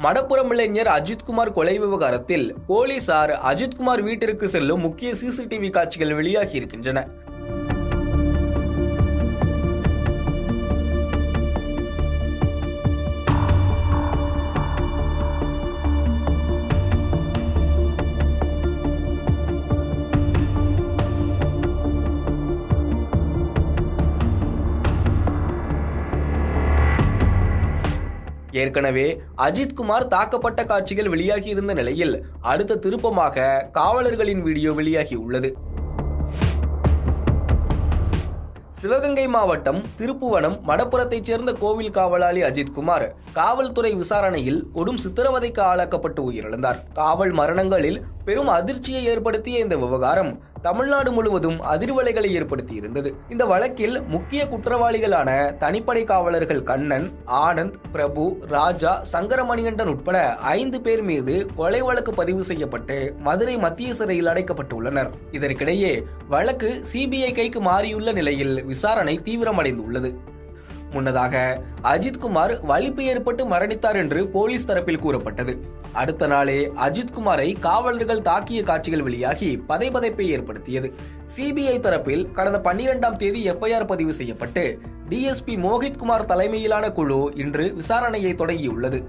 மடப்புறம் இளைஞர் அஜித்குமார் கொலை விவகாரத்தில் போலீசார் அஜித்குமார் வீட்டிற்கு செல்லும் முக்கிய சிசிடிவி காட்சிகள் வெளியாகி இருக்கின்றன. ஏற்கனவே அஜித்குமார் தாக்கப்பட்ட காட்சிகள் வெளியாகி இருந்த நிலையில் அடுத்த திருப்பமாக காவலர்களின் வீடியோ வெளியாகி உள்ளது. சிவகங்கை மாவட்டம் திருப்புவனம் மடப்புறத்தைச் சேர்ந்த கோவில் காவலாளி அஜித்குமார் காவல்துறை விசாரணையில் கொடும் சித்திரவதைக்கு ஆளாக்கப்பட்டு உயிரிழந்தார். காவல் மரணங்களில் பெரும் அதிர்ச்சியை ஏற்படுத்திய இந்த விவகாரம் தமிழ்நாடு முழுவதும் அதிர்வலைகளை ஏற்படுத்தியிருந்தது. இந்த வழக்கில் முக்கிய குற்றவாளிகளான தனிப்படை காவலர்கள் கண்ணன், ஆனந்த், பிரபு, ராஜா, சங்கரமணிகண்டன் உட்பட 5 பேர் மீது கொலை வழக்கு பதிவு செய்யப்பட்டு மதுரை மத்திய சிறையில் அடைக்கப்பட்டுள்ளனர். இதற்கிடையே வழக்கு சிபிஐ கைக்கு மாறியுள்ள நிலையில் விசாரணை தீவிரமடைந்துள்ளது. முன்னதாக அஜித்குமார் வலிப்பு ஏற்பட்டு மரணித்தார் என்று போலீஸ் தரப்பில் கூறப்பட்டது. அடுத்த நாளே அஜித்குமாரை காவலர்கள் தாக்கிய காட்சிகள் வெளியாகி பதைபதைப்பை ஏற்படுத்தியது. சிபிஐ தரப்பில் கடந்த 12ஆம் தேதி எஃப்ஐஆர் பதிவு செய்யப்பட்டு டிஎஸ்பி மோஹித்குமார் தலைமையிலான குழு இன்று விசாரணையை தொடங்கியுள்ளது.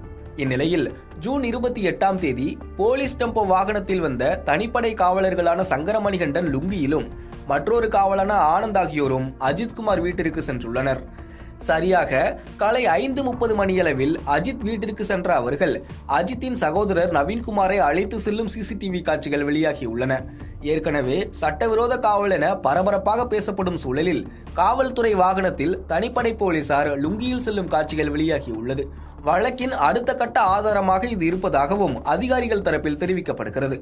இந்நிலையில் ஜூன் 28ஆம் தேதி போலீஸ் டெம்போ வாகனத்தில் வந்த தனிப்படை காவலர்களான சங்கரமணிகண்டன் லுங்கியிலும் மற்றொரு காவலான ஆனந்த் ஆகியோரும் அஜித்குமார் வீட்டிற்கு சென்றுள்ளனர். சரியாக காலை 5:30 மணியளவில் அஜித் வீட்டிற்கு சென்ற அவர்கள் அஜித்தின் சகோதரர் நவீன்குமாரை அழைத்து செல்லும் சிசிடிவி காட்சிகள் வெளியாகியுள்ளன. ஏற்கனவே சட்டவிரோத காவல் என பரபரப்பாக பேசப்படும் சூழலில் காவல்துறை வாகனத்தில் தனிப்படை போலீசார் லுங்கியில் செல்லும் காட்சிகள் வெளியாகியுள்ளது. வழக்கின் அடுத்த கட்ட ஆதாரமாக இது இருப்பதாகவும் அதிகாரிகள் தரப்பில் தெரிவிக்கப்படுகிறது.